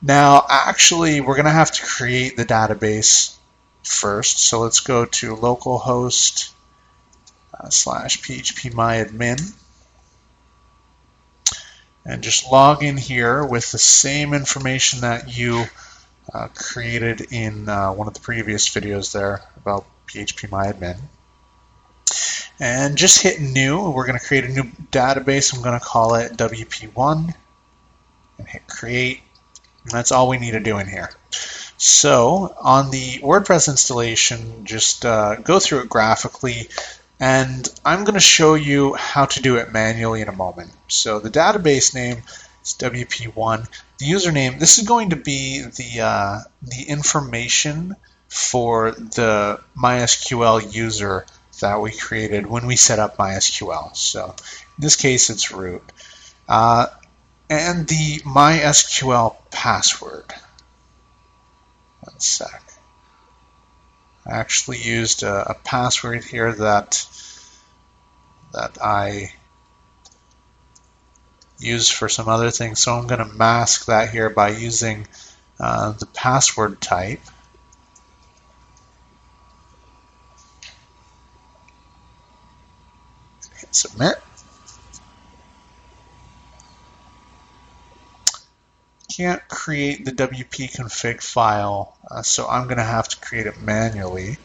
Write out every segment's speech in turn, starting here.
Now, actually, we're going to have to create the database first. So let's go to localhost /phpMyAdmin and just log in here with the same information that you created in one of the previous videos there about phpMyAdmin. And just hit new. We're going to create a new database. I'm going to call it WP1 and hit create. And that's all we need to do in here. So on the WordPress installation, just go through it graphically, and I'm going to show you how to do it manually in a moment. So the database name is WP1. The username, this is going to be the information for the MySQL user that we created when we set up MySQL. So in this case, it's root. And the MySQL password. One sec. I actually used a password here that I use for some other things, so I'm going to mask that here by using the password type. Hit submit. Can't create the WP config file, so I'm going to have to create it manually,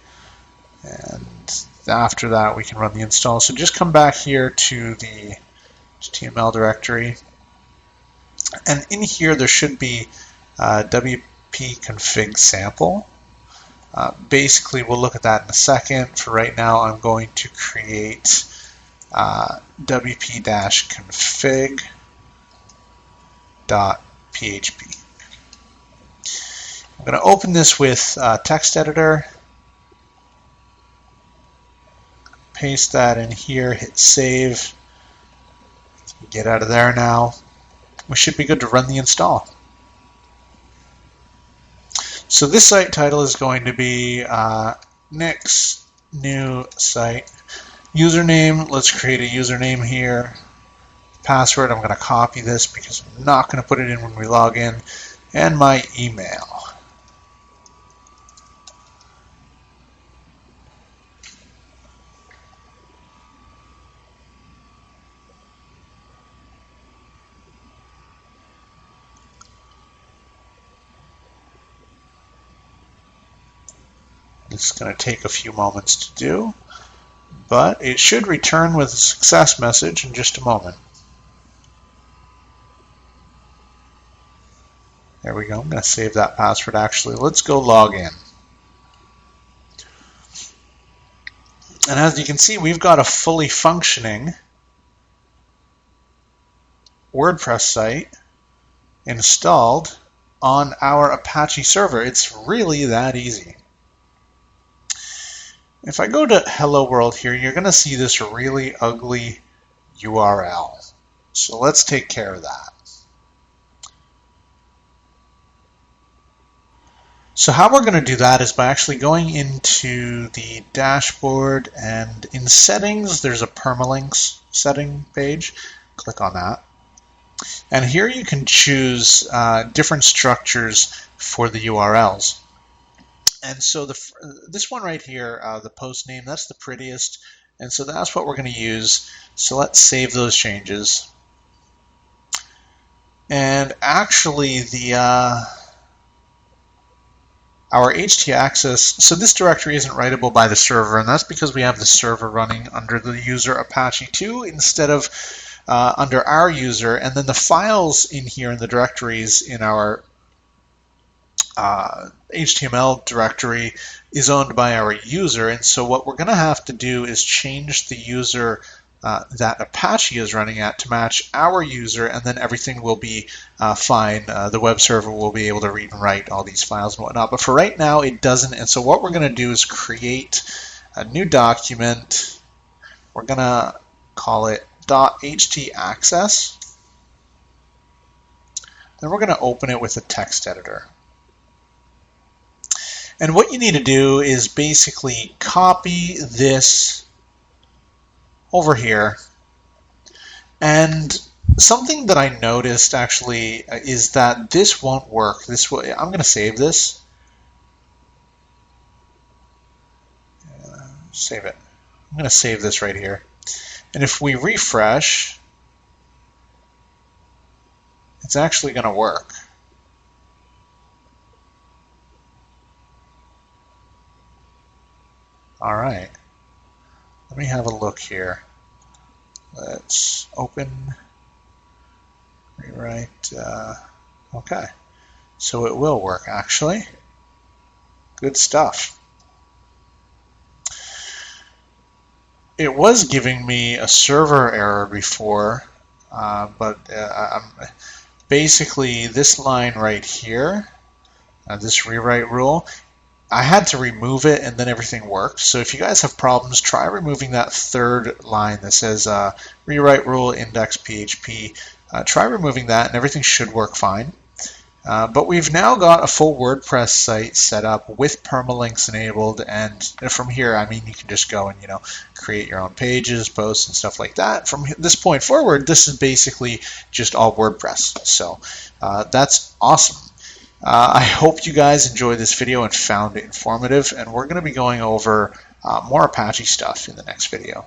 and after that we can run the install. So just come back here to the HTML directory, and in here there should be WP config sample. Basically we'll look at that in a second. For right now I'm going to create wp-config.php. I'm going to open this with text editor, paste that in here, hit save, get out of there now. We should be good to run the install. So this site title is going to be Nick's new site. Username, let's create a username here. Password, I'm going to copy this because I'm not going to put it in when we log in, and my email. It's going to take a few moments to do, but it should return with a success message in just a moment. There we go. I'm going to save that password actually. Let's go log in. And as you can see, we've got a fully functioning WordPress site installed on our Apache server. It's really that easy. If I go to Hello World here, you're going to see this really ugly URL. So let's take care of that. So how we're going to do that is by actually going into the dashboard, and in settings there's a permalinks setting page. Click on that. And here you can choose different structures for the URLs. And so this one right here, the post name, that's the prettiest. And so that's what we're going to use. So let's save those changes. And actually our htaccess, so this directory isn't writable by the server, and that's because we have the server running under the user Apache 2 instead of under our user, and then the files in here in the directories in our HTML directory is owned by our user. And so what we're going to have to do is change the user that Apache is running at to match our user, and then everything will be fine. The web server will be able to read and write all these files and whatnot, but for right now it doesn't. And so what we're going to do is create a new document. We're going to call it .htaccess. Then we're going to open it with a text editor. And what you need to do is basically copy this over here and something that I noticed actually is that this won't work this way. I'm going to save this. Save it. I'm going to save this right here. And if we refresh, it's actually going to work. All right. Let me have a look here. Let's open, rewrite. Okay. So it will work, actually. Good stuff. It was giving me a server error before, but basically this line right here, this rewrite rule, I had to remove it and then everything worked. So if you guys have problems, try removing that third line that says rewrite rule index PHP. Try removing that and everything should work fine. But we've now got a full WordPress site set up with permalinks enabled, and from here, I mean, you can just go and create your own pages, posts, and stuff like that. From this point forward, this is basically just all WordPress. So that's awesome. I hope you guys enjoyed this video and found it informative, and we're going to be going over more Apache stuff in the next video.